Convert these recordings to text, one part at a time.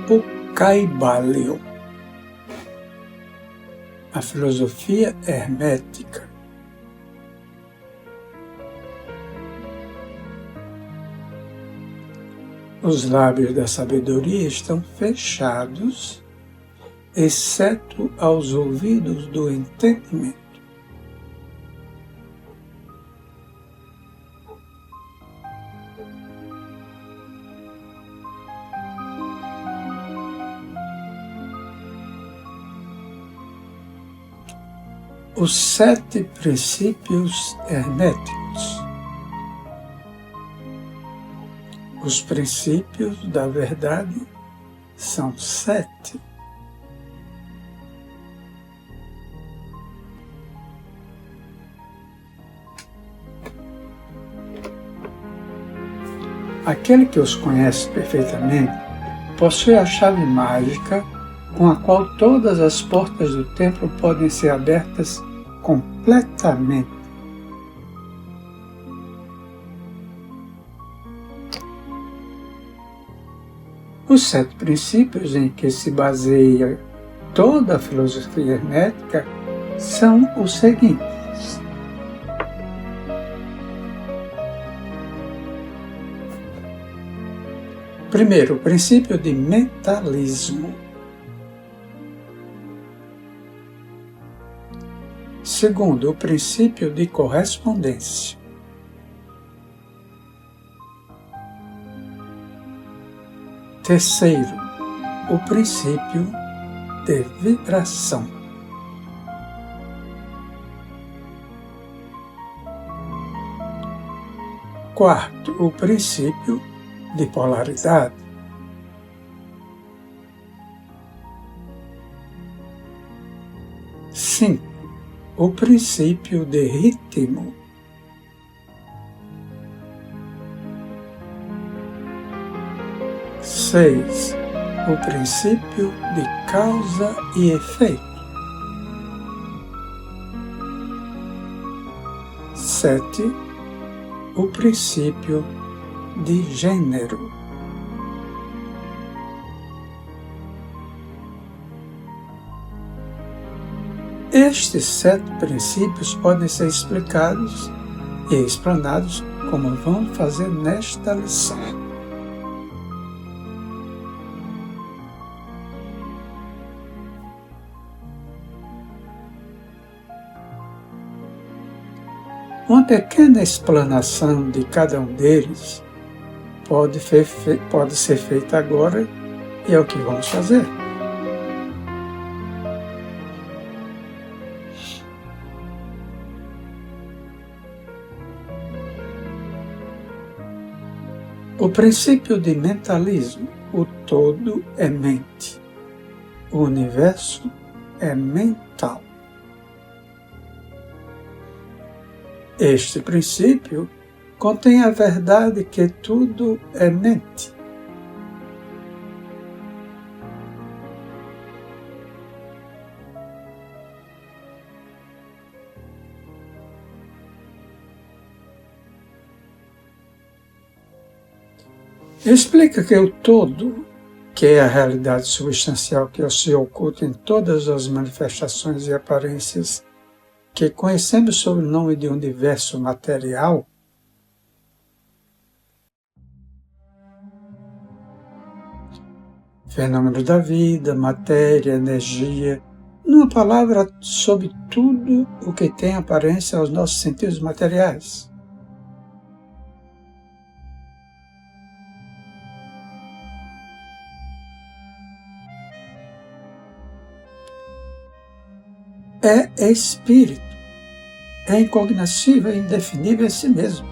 O Kybalion, a filosofia hermética. Os lábios da sabedoria estão fechados, exceto aos ouvidos do entendimento. Os 7 princípios herméticos. Os princípios da verdade são 7. Aquele que os conhece perfeitamente possui a chave mágica com a qual todas as portas do templo podem ser abertas completamente. Os 7 princípios em que se baseia toda a filosofia hermética são os seguintes. Primeiro, o princípio de mentalismo. Segundo, o princípio de correspondência. Terceiro, o princípio de vibração. Quarto, o princípio de polaridade. Cinco, o princípio de ritmo. 6. O princípio de causa e efeito. 7. O princípio de gênero. Estes 7 princípios podem ser explicados e explanados como vamos fazer nesta lição. Uma pequena explanação de cada um deles pode ser feita agora e é o que vamos fazer. O princípio de mentalismo, o todo é mente, o universo é mental. Este princípio contém a verdade que tudo é mente. Explica que o todo, que é a realidade substancial que se oculta em todas as manifestações e aparências que conhecemos sob o nome de universo material, fenômenos da vida, matéria, energia, numa palavra, sobre tudo o que tem aparência aos nossos sentidos materiais. É espírito, é incognoscível e indefinível em si mesmo,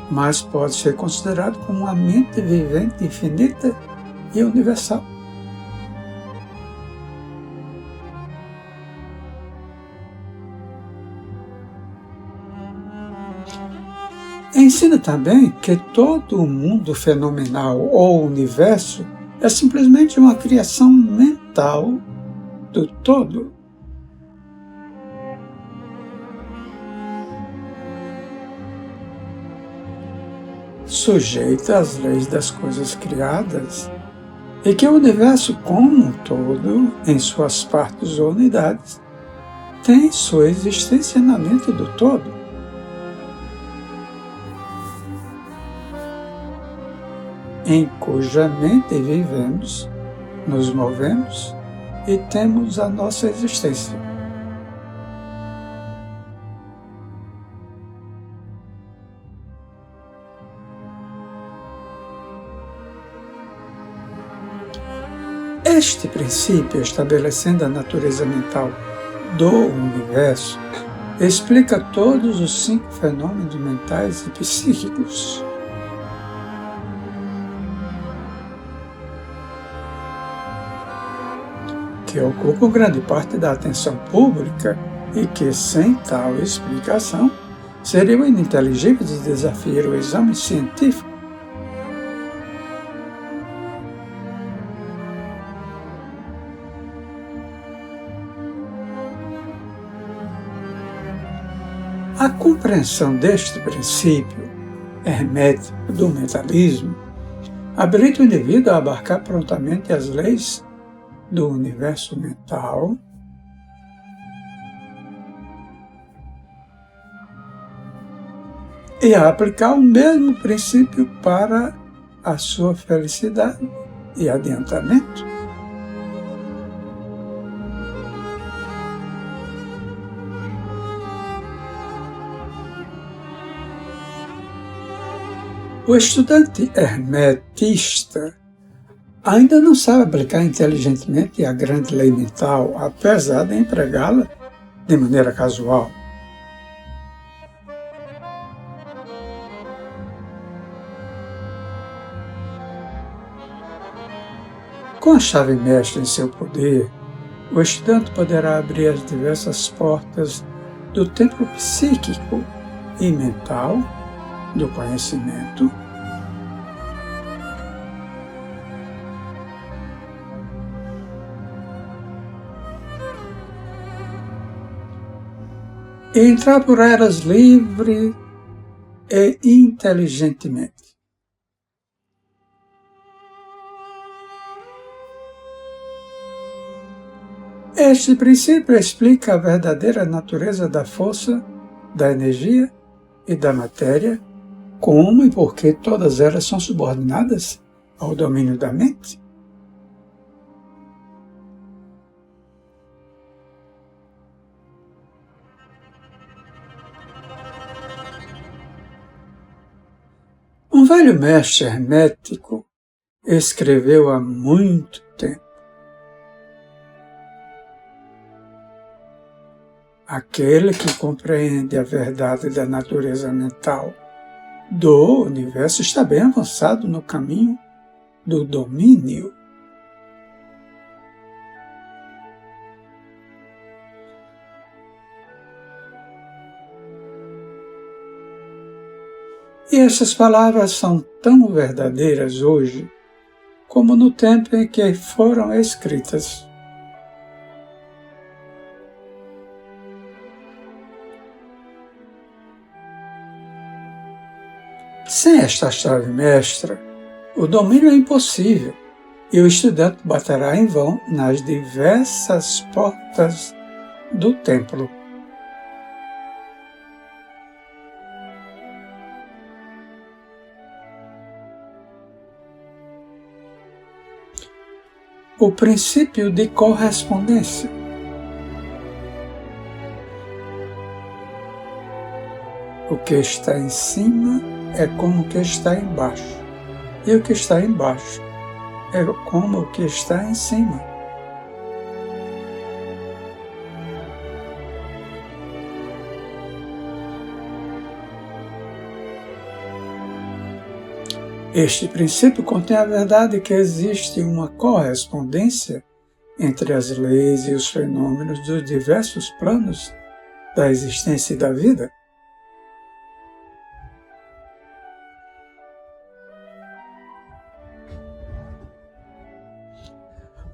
mas pode ser considerado como uma mente vivente, infinita e universal. Ensina também que todo o mundo fenomenal ou universo é simplesmente uma criação mental do todo. Sujeita às leis das coisas criadas e que o universo como um todo, em suas partes ou unidades, tem sua existência na mente do todo. Em cuja mente vivemos, nos movemos e temos a nossa existência. Este princípio, estabelecendo a natureza mental do universo, explica todos os 5 fenômenos mentais e psíquicos. Que ocupam grande parte da atenção pública e que, sem tal explicação, seriam ininteligíveis de desafiar o exame científico. A compreensão deste princípio hermético do mentalismo habilita o indivíduo a abarcar prontamente as leis do universo mental e a aplicar o mesmo princípio para a sua felicidade e adiantamento. O estudante hermetista ainda não sabe aplicar inteligentemente a grande lei mental, apesar de empregá-la de maneira casual. Com a chave mestra em seu poder, o estudante poderá abrir as diversas portas do templo psíquico e mental do conhecimento e entrar por elas livre e inteligentemente. Este princípio explica a verdadeira natureza da força, da energia e da matéria, como e por que todas elas são subordinadas ao domínio da mente. Um velho mestre hermético escreveu há muito tempo: aquele que compreende a verdade da natureza mental do universo está bem avançado no caminho do domínio. E essas palavras são tão verdadeiras hoje como no tempo em que foram escritas. Sem esta chave mestra, o domínio é impossível e o estudante baterá em vão nas diversas portas do templo. O princípio de correspondência. O que está em cima é como o que está embaixo, e o que está embaixo é como o que está em cima. Este princípio contém a verdade que existe uma correspondência entre as leis e os fenômenos dos diversos planos da existência e da vida.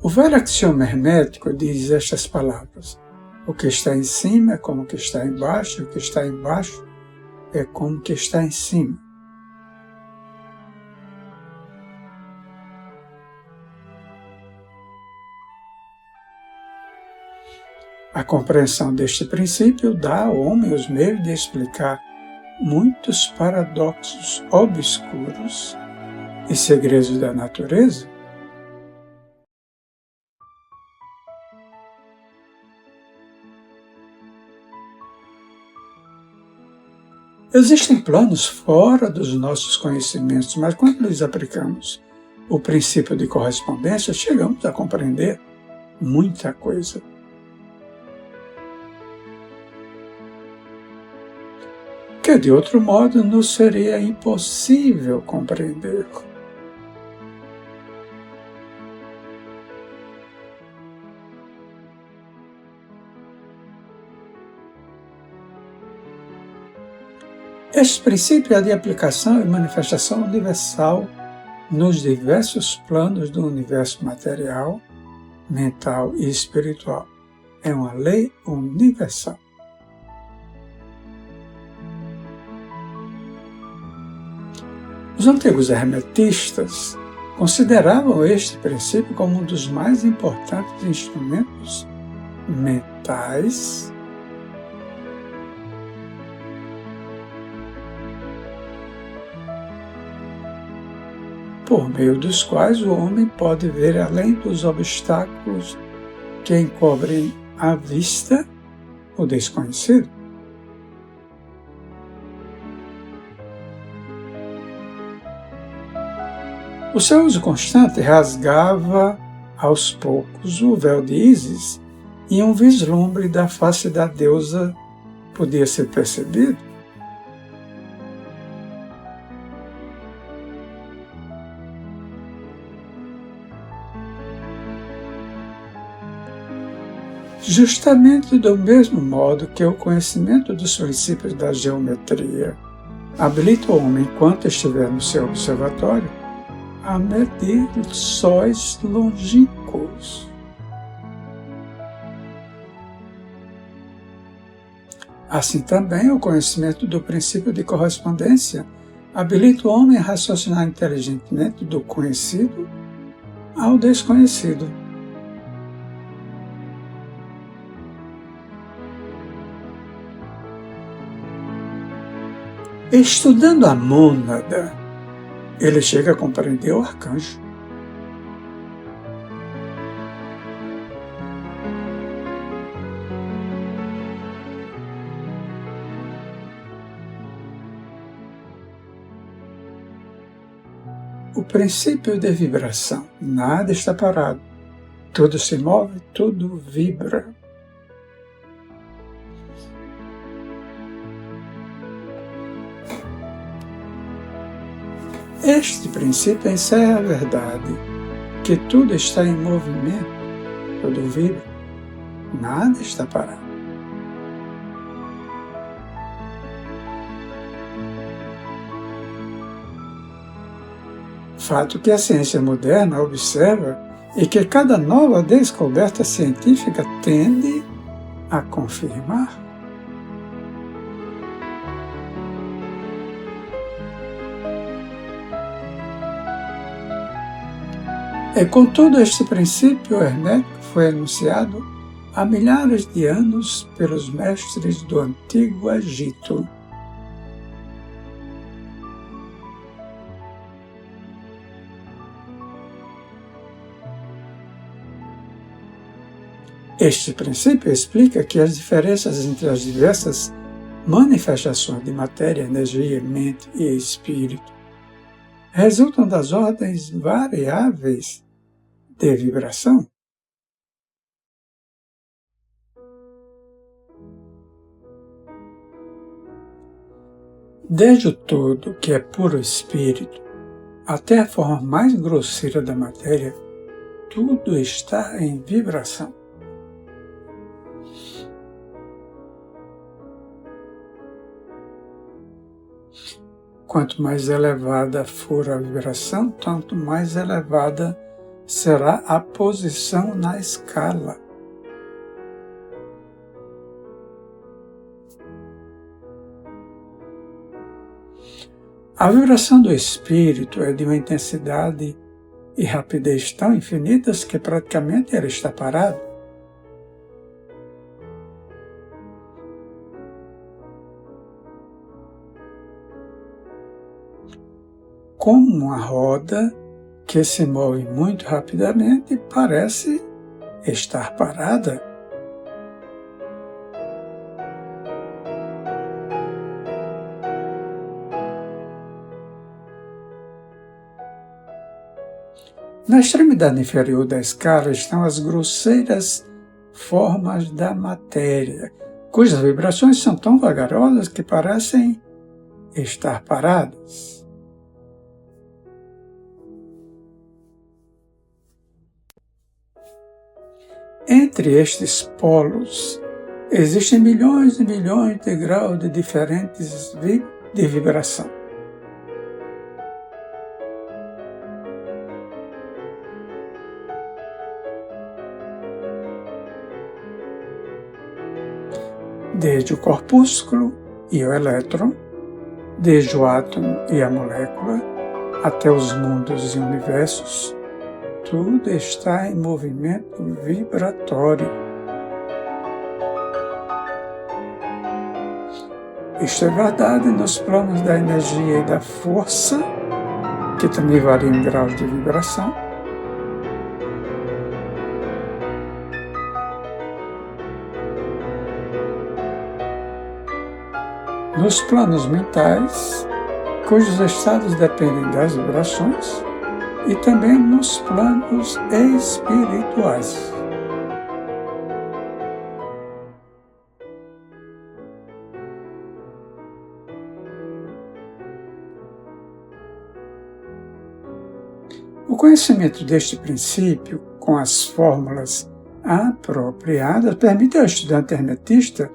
O velho axioma hermético diz estas palavras: o que está em cima é como o que está embaixo, e o que está embaixo é como o que está em cima. A compreensão deste princípio dá ao homem os meios de explicar muitos paradoxos obscuros e segredos da natureza. Existem planos fora dos nossos conhecimentos, mas quando lhes aplicamos o princípio de correspondência, chegamos a compreender muita coisa. Que de outro modo nos seria impossível compreender. Este princípio é de aplicação e manifestação universal nos diversos planos do universo material, mental e espiritual. É uma lei universal. Os antigos hermetistas consideravam este princípio como um dos mais importantes instrumentos mentais por meio dos quais o homem pode ver além dos obstáculos que encobrem a vista o desconhecido. O seu uso constante rasgava aos poucos o véu de Ísis e um vislumbre da face da deusa podia ser percebido. Justamente do mesmo modo que o conhecimento dos princípios da geometria habilita o homem enquanto estiver no seu observatório a medir sóis longínquos. Assim também o conhecimento do princípio de correspondência habilita o homem a raciocinar inteligentemente do conhecido ao desconhecido. Estudando a mônada, ele chega a compreender o arcanjo. O princípio de vibração. Nada está parado. Tudo se move, tudo vibra. Este princípio encerra a verdade, que tudo está em movimento, tudo vibra, nada está parado. Fato que a ciência moderna observa e que cada nova descoberta científica tende a confirmar. E com todo este princípio hermético foi anunciado há milhares de anos pelos mestres do Antigo Egito. Este princípio explica que as diferenças entre as diversas manifestações de matéria, energia, mente e espírito resultam das ordens variáveis de vibração. Desde o todo, que é puro espírito, até a forma mais grosseira da matéria, tudo está em vibração. Quanto mais elevada for a vibração, tanto mais elevada será a posição na escala. A vibração do espírito é de uma intensidade e rapidez tão infinitas que praticamente ele está parado. como uma roda que se move muito rapidamente e parece estar parada. Na extremidade inferior da escala estão as grosseiras formas da matéria, cujas vibrações são tão vagarosas que parecem estar paradas. Entre estes polos existem milhões e milhões de graus de diferentes de vibração. Desde o corpúsculo e o elétron, desde o átomo e a molécula, até os mundos e universos, tudo está em movimento vibratório. Isto é verdade nos planos da energia e da força, que também variam em graus de vibração, nos planos mentais, cujos estados dependem das vibrações, e também nos planos espirituais. O conhecimento deste princípio, com as fórmulas apropriadas, permite ao estudante hermetista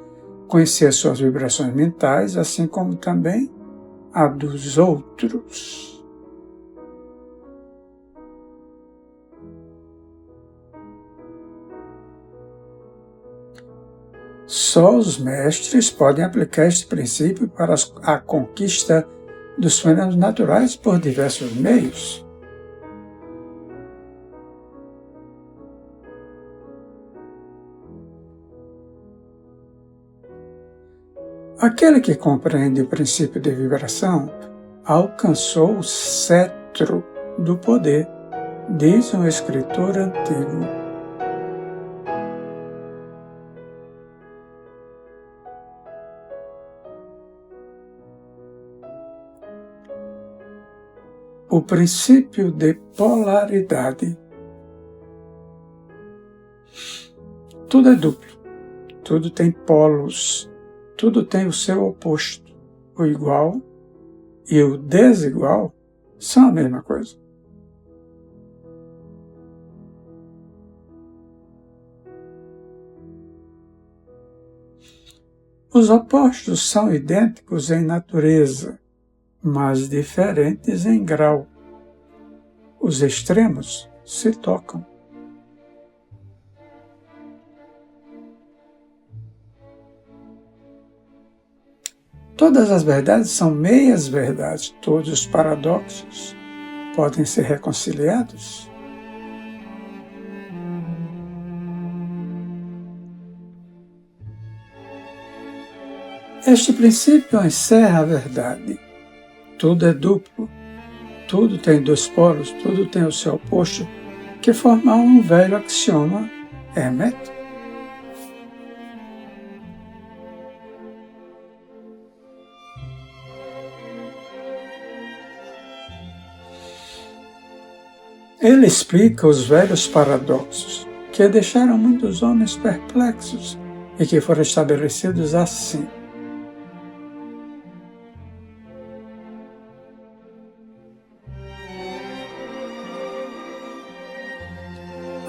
conhecer suas vibrações mentais, assim como também a dos outros. Só os mestres podem aplicar este princípio para a conquista dos fenômenos naturais por diversos meios. Aquele que compreende o princípio de vibração alcançou o cetro do poder, diz um escritor antigo. O princípio de polaridade. Tudo é duplo, tudo tem polos, tudo tem o seu oposto. O igual e o desigual são a mesma coisa. Os opostos são idênticos em natureza, mas diferentes em grau. Os extremos se tocam. Todas as verdades são meias verdades, todos os paradoxos podem ser reconciliados. Este princípio encerra a verdade. Tudo é duplo, tudo tem dois polos, tudo tem o seu oposto, que formam um velho axioma hermético. Ele explica os velhos paradoxos, que deixaram muitos homens perplexos e que foram estabelecidos assim.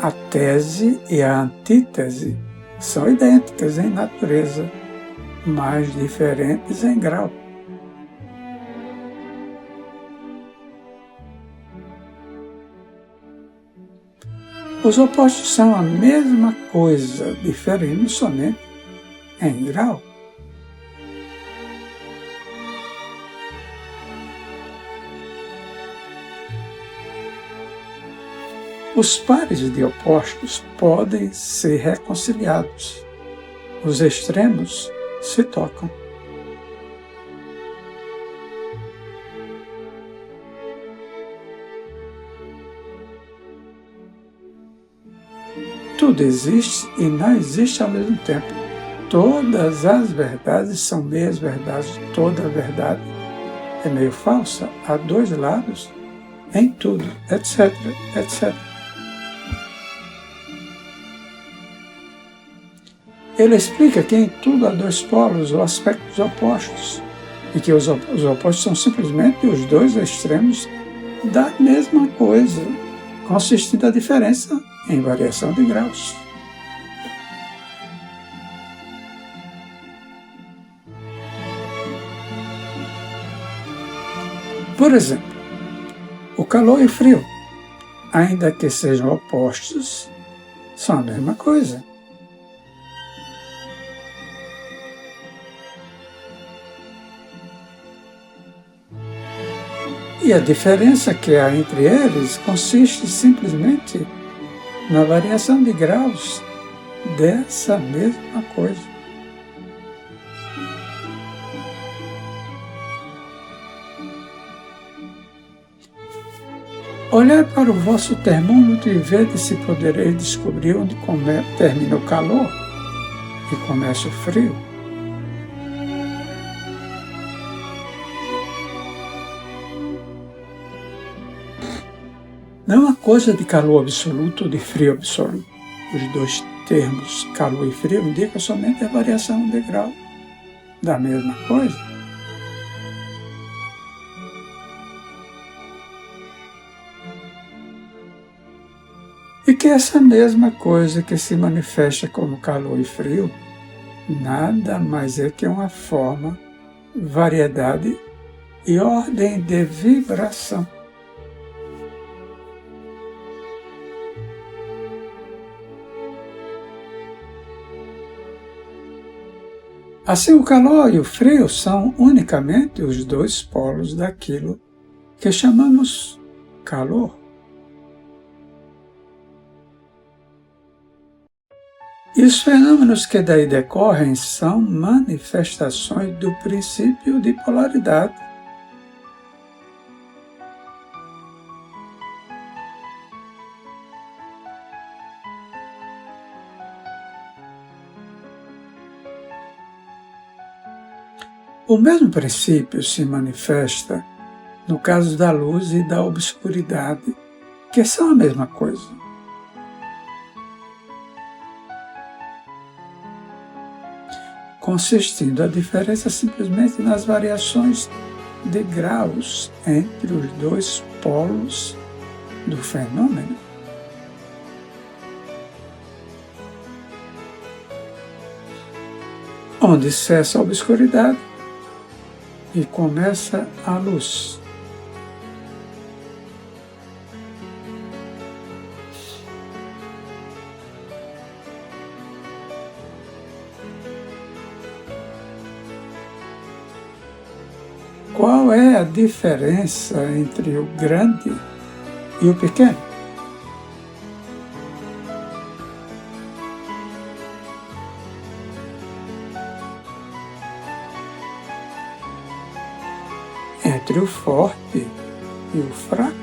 A tese e a antítese são idênticas em natureza, mas diferentes em grau. Os opostos são a mesma coisa, diferindo somente em grau. Os pares de opostos podem ser reconciliados. Os extremos se tocam. tudo existe e não existe ao mesmo tempo. Todas as verdades são meias verdades, toda a verdade é meio falsa, há dois lados em tudo, etc, etc. Ele explica que em tudo há dois polos ou aspectos opostos, e que os opostos são simplesmente os dois extremos da mesma coisa, consistindo a diferença em variação de graus. Por exemplo, o calor e o frio, ainda que sejam opostos, são a mesma coisa. E a diferença que há entre eles consiste simplesmente na variação de graus dessa mesma coisa. Olhai para o vosso termômetro e vede se podereis descobrir onde termina o calor e começa o frio. Não é uma coisa de calor absoluto ou de frio absoluto. Os dois termos, calor e frio, indicam somente a variação de grau da mesma coisa. E que essa mesma coisa que se manifesta como calor e frio, nada mais é que uma forma, variedade e ordem de vibração. Assim, o calor e o frio são unicamente os dois polos daquilo que chamamos calor. E os fenômenos que daí decorrem são manifestações do princípio de polaridade. O mesmo princípio se manifesta no caso da luz e da obscuridade, que são a mesma coisa. Consistindo a diferença simplesmente nas variações de graus entre os dois polos do fenômeno. Onde cessa a obscuridade e começa a luz. Qual é a diferença entre o grande e o pequeno? Entre o forte e o fraco?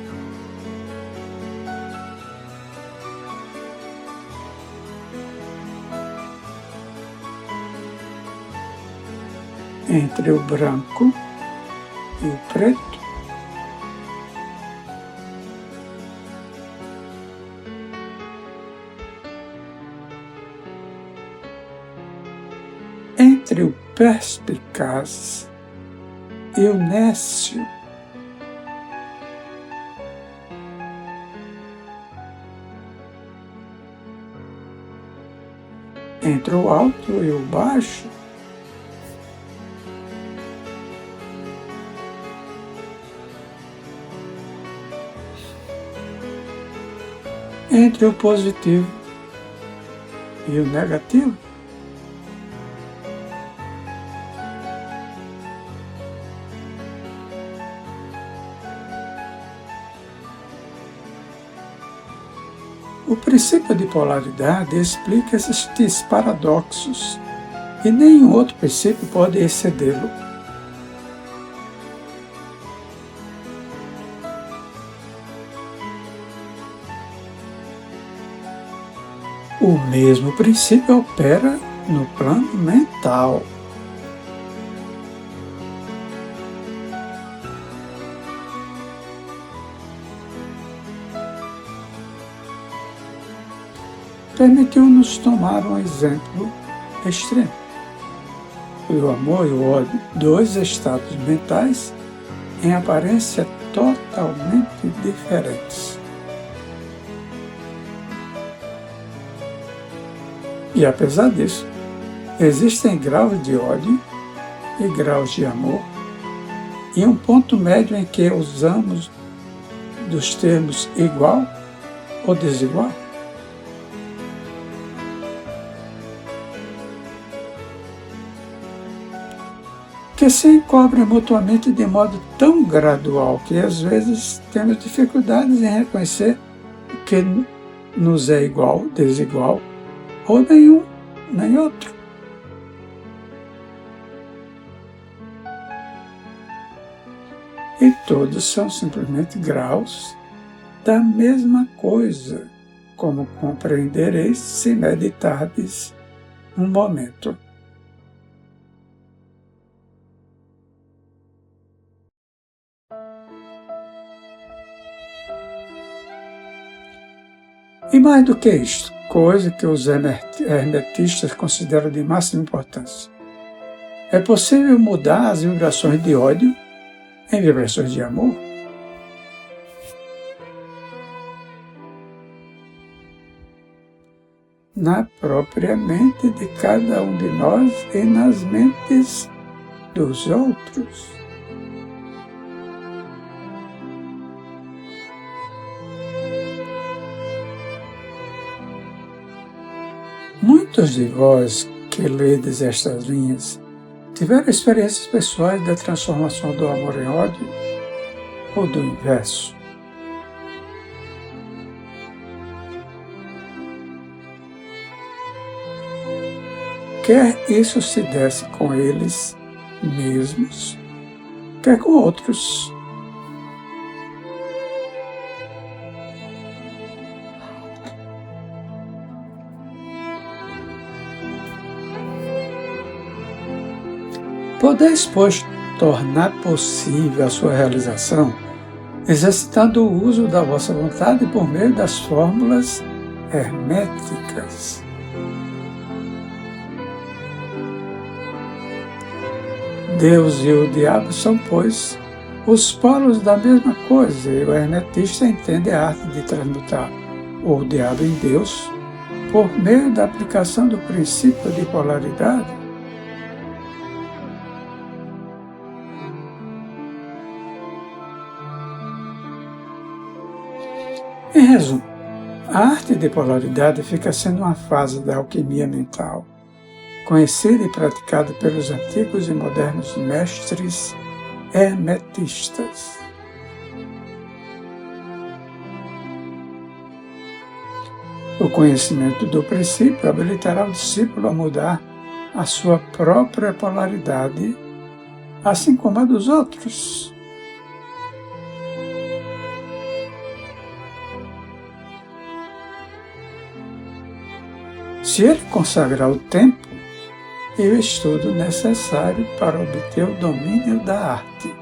Entre o branco e o preto? Entre o perspicaz e o nécio? Entre o alto e o baixo? Entre o positivo e o negativo? O princípio de polaridade explica esses paradoxos e nenhum outro princípio pode excedê-lo. O mesmo princípio opera no plano mental. Permitiu-nos tomar um exemplo extremo. O amor e o ódio, dois estados mentais em aparência totalmente diferentes. E apesar disso, existem graus de ódio e graus de amor, e um ponto médio em que usamos dos termos igual ou desigual. Que se encobrem mutuamente de modo tão gradual que às vezes temos dificuldades em reconhecer o que nos é igual, desigual, ou nenhum, nem outro. E todos são simplesmente graus da mesma coisa, como compreendereis se meditardes um momento. E mais do que isto, coisa que os hermetistas consideram de máxima importância, é possível mudar as vibrações de ódio em vibrações de amor? Na própria mente de cada um de nós e nas mentes dos outros. Muitos de vós que ledes estas linhas tiveram experiências pessoais da transformação do amor em ódio ou do inverso. Quer isso se desse com eles mesmos, quer com outros. Podeis, pois, tornar possível a sua realização, exercitando o uso da vossa vontade por meio das fórmulas herméticas. Deus e o diabo são, pois, os polos da mesma coisa, e o hermetista entende a arte de transmutar o diabo em Deus por meio da aplicação do princípio de polaridade. Em resumo, a arte de polaridade fica sendo uma fase da alquimia mental, conhecida e praticada pelos antigos e modernos mestres hermetistas. O conhecimento do princípio habilitará o discípulo a mudar a sua própria polaridade, assim como a dos outros. Se ele consagrar o tempo e o estudo necessário para obter o domínio da arte.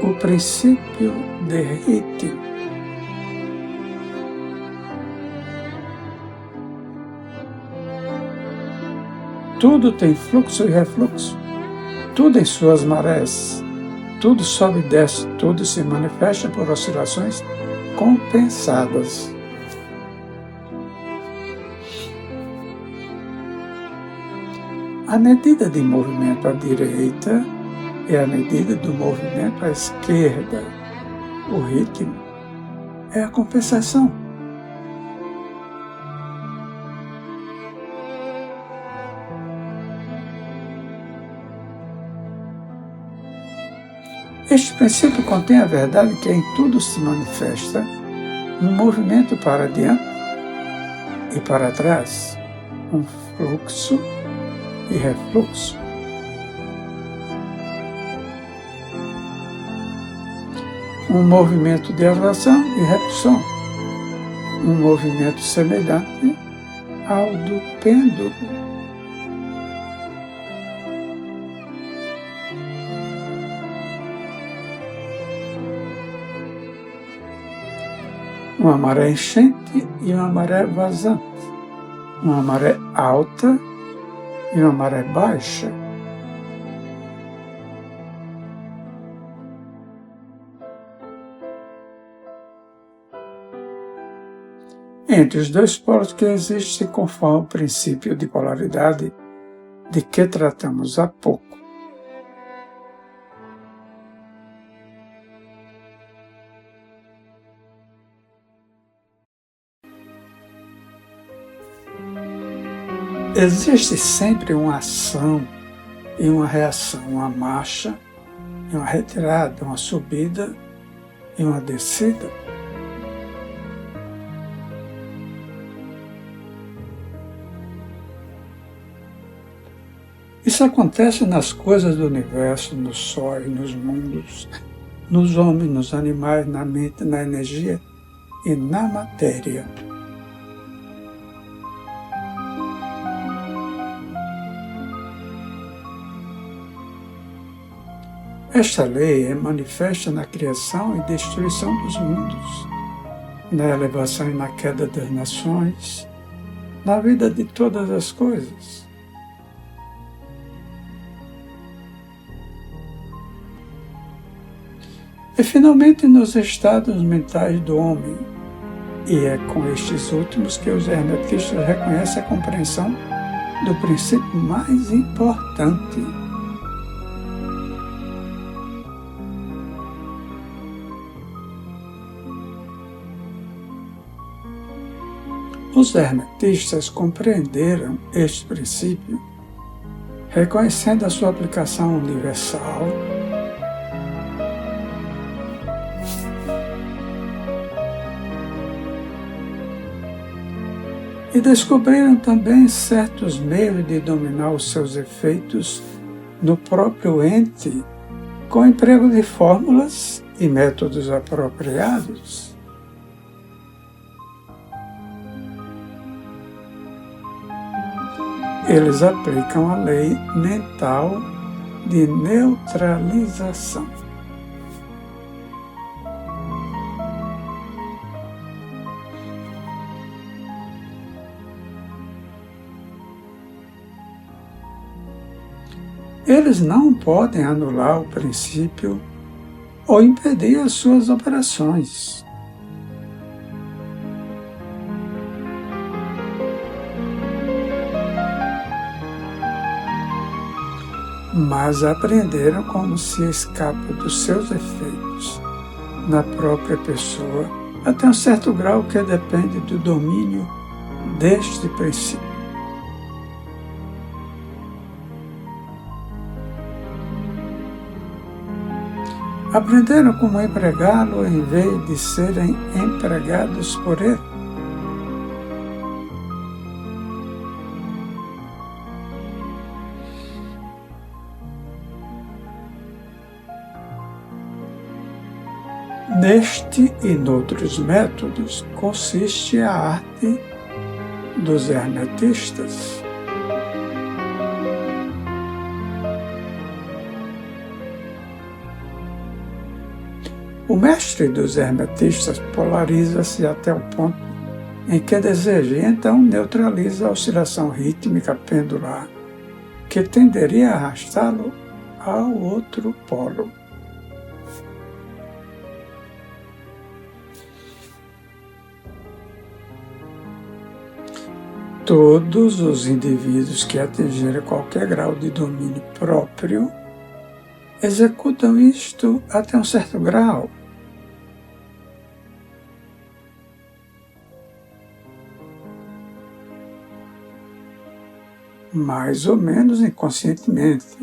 O princípio de ritmo. Tudo tem fluxo e refluxo, tudo em suas marés, tudo sobe e desce, tudo se manifesta por oscilações compensadas. A medida de movimento à direita é a medida do movimento à esquerda. O ritmo é a compensação. Este princípio contém a verdade que em tudo se manifesta um movimento para diante e para trás, um fluxo e refluxo. Um movimento de atração e repulsão, um movimento semelhante ao do pêndulo. Uma maré enchente e uma maré vazante, uma maré alta e uma maré baixa. Entre os dois polos que existem conforme o princípio de polaridade de que tratamos há pouco. Existe sempre uma ação e uma reação, uma marcha e uma retirada, uma subida e uma descida. Isso acontece nas coisas do universo, nos sóis, nos mundos, nos homens, nos animais, na mente, na energia e na matéria. Esta lei é manifesta na criação e destruição dos mundos, na elevação e na queda das nações, na vida de todas as coisas. E finalmente nos estados mentais do homem, e é com estes últimos que os hermetistas reconhecem a compreensão do princípio mais importante. Os hermetistas compreenderam este princípio, reconhecendo a sua aplicação universal, e descobriram também certos meios de dominar os seus efeitos no próprio ente, com o emprego de fórmulas e métodos apropriados. Eles aplicam a lei mental de neutralização. Eles não podem anular o princípio ou impedir as suas operações. Mas aprenderam como se escapa dos seus efeitos na própria pessoa até um certo grau que depende do domínio deste princípio. Aprenderam como empregá-lo em vez de serem empregados por ele. Neste e noutros métodos consiste a arte dos hermetistas. O mestre dos hermetistas polariza-se até o ponto em que deseja e então neutraliza a oscilação rítmica pendular, que tenderia a arrastá-lo ao outro polo. Todos os indivíduos que atingiram qualquer grau de domínio próprio executam isto até um certo grau. Mais ou menos inconscientemente,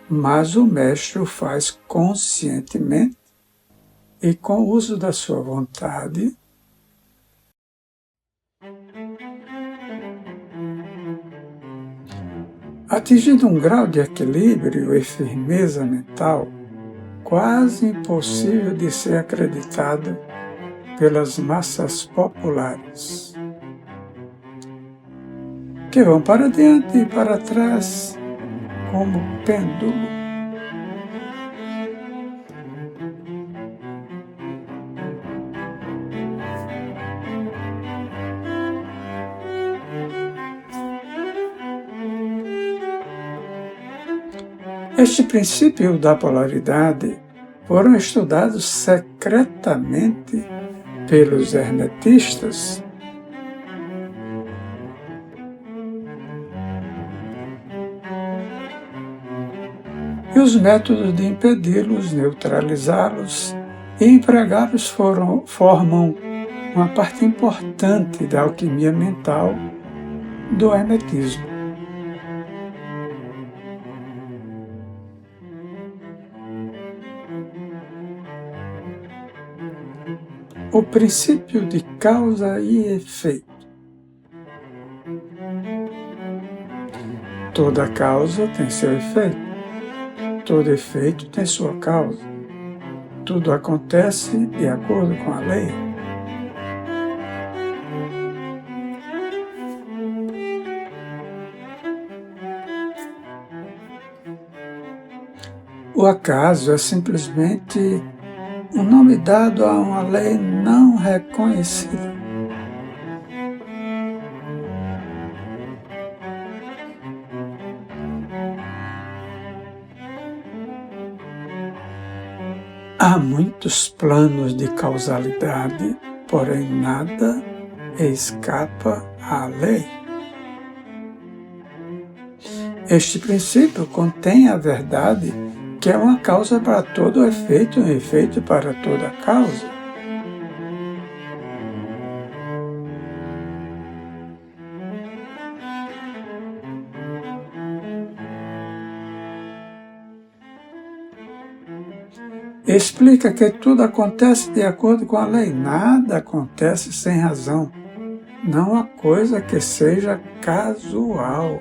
mas o mestre o faz conscientemente e com o uso da sua vontade, atingindo um grau de equilíbrio e firmeza mental quase impossível de ser acreditado pelas massas populares, que vão para diante e para trás como pêndulo. Este princípio da polaridade foram estudados secretamente pelos hermetistas e os métodos de impedi-los, neutralizá-los e empregá-los formam uma parte importante da alquimia mental do hermetismo. O princípio de causa e efeito. Toda causa tem seu efeito. Todo efeito tem sua causa. Tudo acontece de acordo com a lei. O acaso é simplesmente um nome dado a uma lei não reconhecida. Há muitos planos de causalidade, porém nada escapa à lei. Este princípio contém a verdade que é uma causa para todo efeito e um efeito para toda causa. Explica que tudo acontece de acordo com a lei, nada acontece sem razão, não há coisa que seja casual.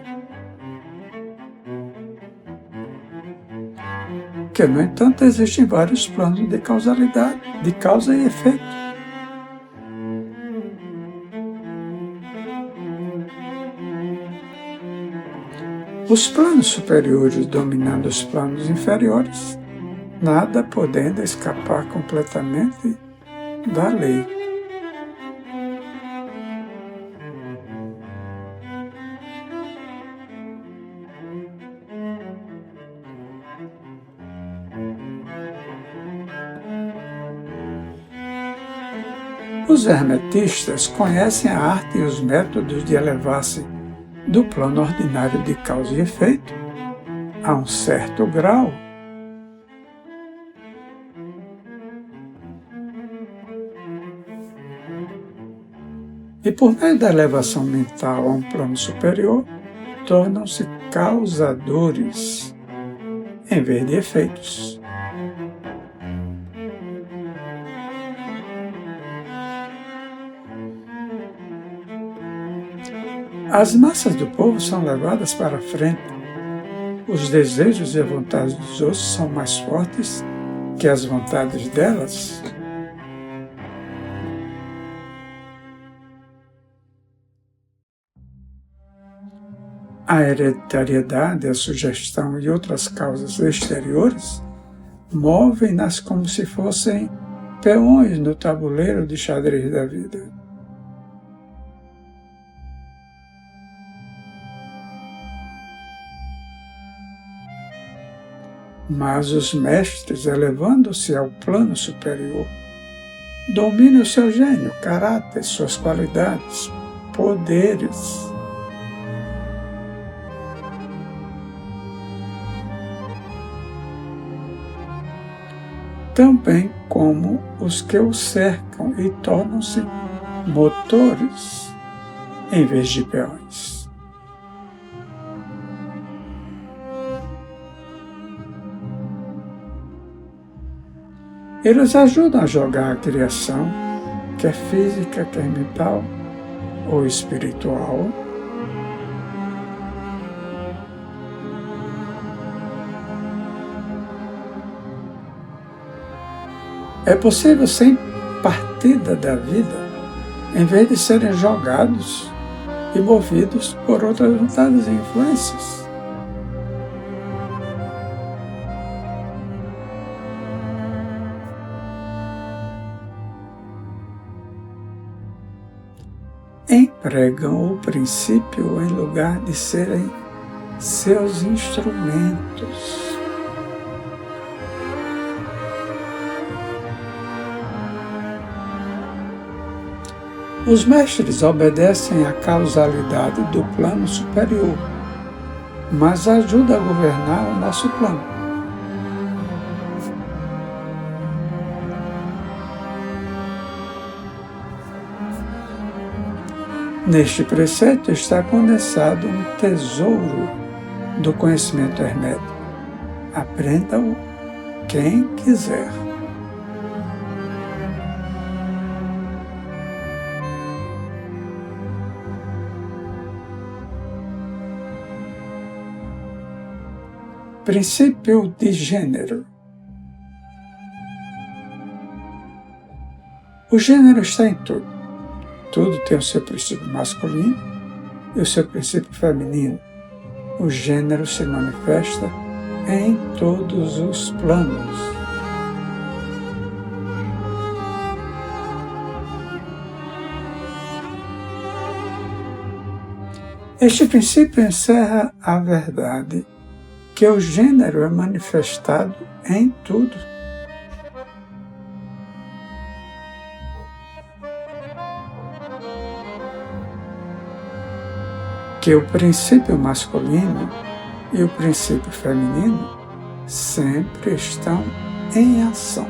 Que, no entanto, existem vários planos de causalidade, de causa e efeito. Os planos superiores dominando os planos inferiores, nada podendo escapar completamente da lei. Os hermetistas conhecem a arte e os métodos de elevar-se do plano ordinário de causa e efeito a um certo grau. E por meio da elevação mental a um plano superior, tornam-se causadores em vez de efeitos. As massas do povo são levadas para frente. Os desejos e a vontade dos outros são mais fortes que as vontades delas. A hereditariedade, a sugestão e outras causas exteriores movem-nas como se fossem peões no tabuleiro de xadrez da vida. Mas os mestres, elevando-se ao plano superior, dominam o seu gênio, caráter, suas qualidades, poderes. Também como os que o cercam e tornam-se motores em vez de peões. Eles ajudam a jogar a criação, quer física, quer mental ou espiritual, É possível sem partida da vida, em vez de serem jogados e movidos por outras vontades e influências. Empregam o princípio em lugar de serem seus instrumentos. Os mestres obedecem à causalidade do plano superior, mas ajudam a governar o nosso plano. Neste preceito está condensado um tesouro do conhecimento hermético. Aprenda-o quem quiser. Princípio de gênero. O gênero está em tudo. Tudo tem o seu princípio masculino e o seu princípio feminino. O gênero se manifesta em todos os planos. Este princípio encerra a verdade que o gênero é manifestado em tudo. Que o princípio masculino e o princípio feminino sempre estão em ação.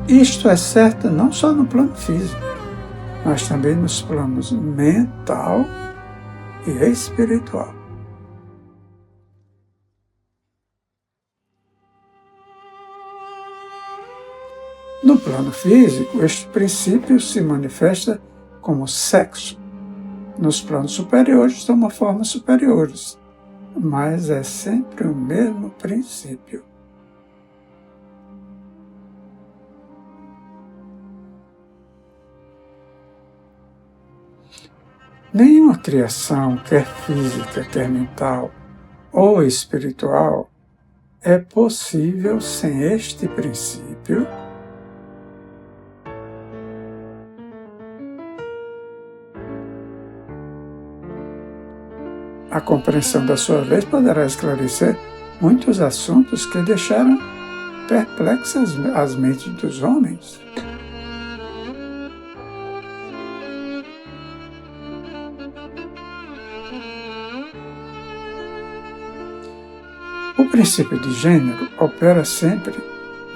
Isto é certo não só no plano físico, mas também nos planos mental e espiritual. No plano físico, este princípio se manifesta como sexo. Nos planos superiores, toma formas superiores, mas é sempre o mesmo princípio. Nenhuma criação, quer física, quer mental ou espiritual, é possível sem este princípio. A compreensão da sua vez poderá esclarecer muitos assuntos que deixaram perplexas as mentes dos homens. O princípio de gênero opera sempre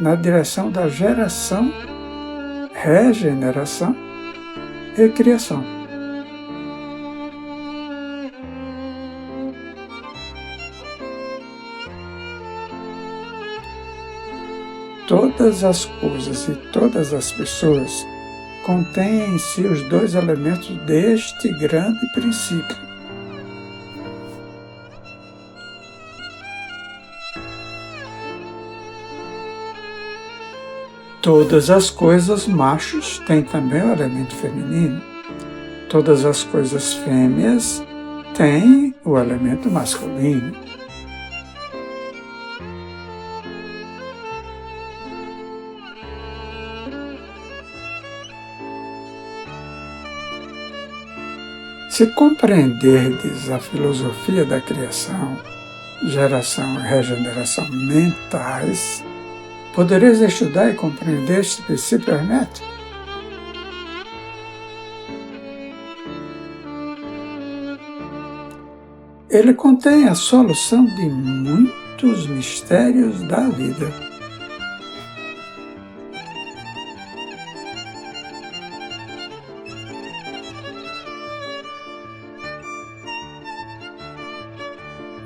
na direção da geração, regeneração e criação. Todas as coisas e todas as pessoas contêm em si os dois elementos deste grande princípio. Todas as coisas machos têm também o elemento feminino. Todas as coisas fêmeas têm o elemento masculino. Se compreenderdes a filosofia da criação, geração e regeneração mentais, podereis estudar e compreender este princípio hermético. Ele contém a solução de muitos mistérios da vida.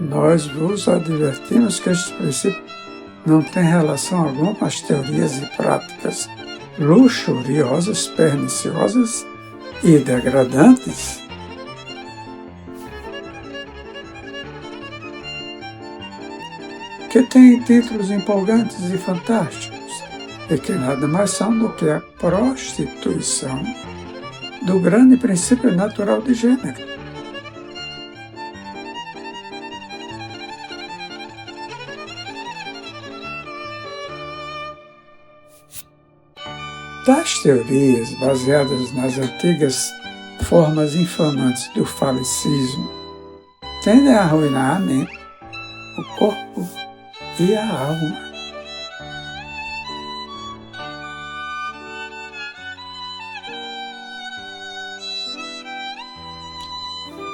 Nós vos advertimos que este princípio não tem relação alguma com as teorias e práticas luxuriosas, perniciosas e degradantes, que têm títulos empolgantes e fantásticos, e que nada mais são do que a prostituição do grande princípio natural de gênero. Tais teorias, baseadas nas antigas formas infamantes do falicismo, tendem a arruinar a mente, o corpo e a alma.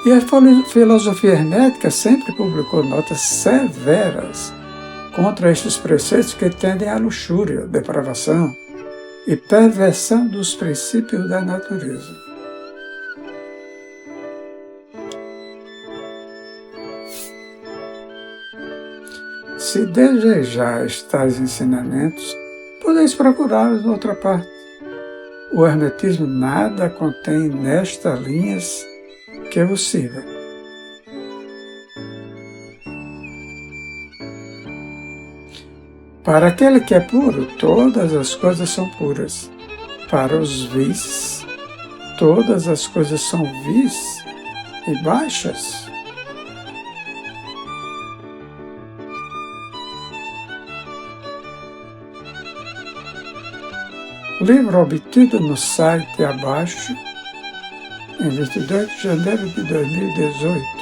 E a filosofia hermética sempre publicou notas severas contra estes preceitos que tendem à luxúria, depravação e perversão dos princípios da natureza. Se desejais tais ensinamentos, podeis procurá-los noutra parte. O hermetismo nada contém nestas linhas que vos sirva. Para aquele que é puro, todas as coisas são puras. Para os vis, todas as coisas são vis e baixas. Livro obtido no site abaixo, em 22 de janeiro de 2018.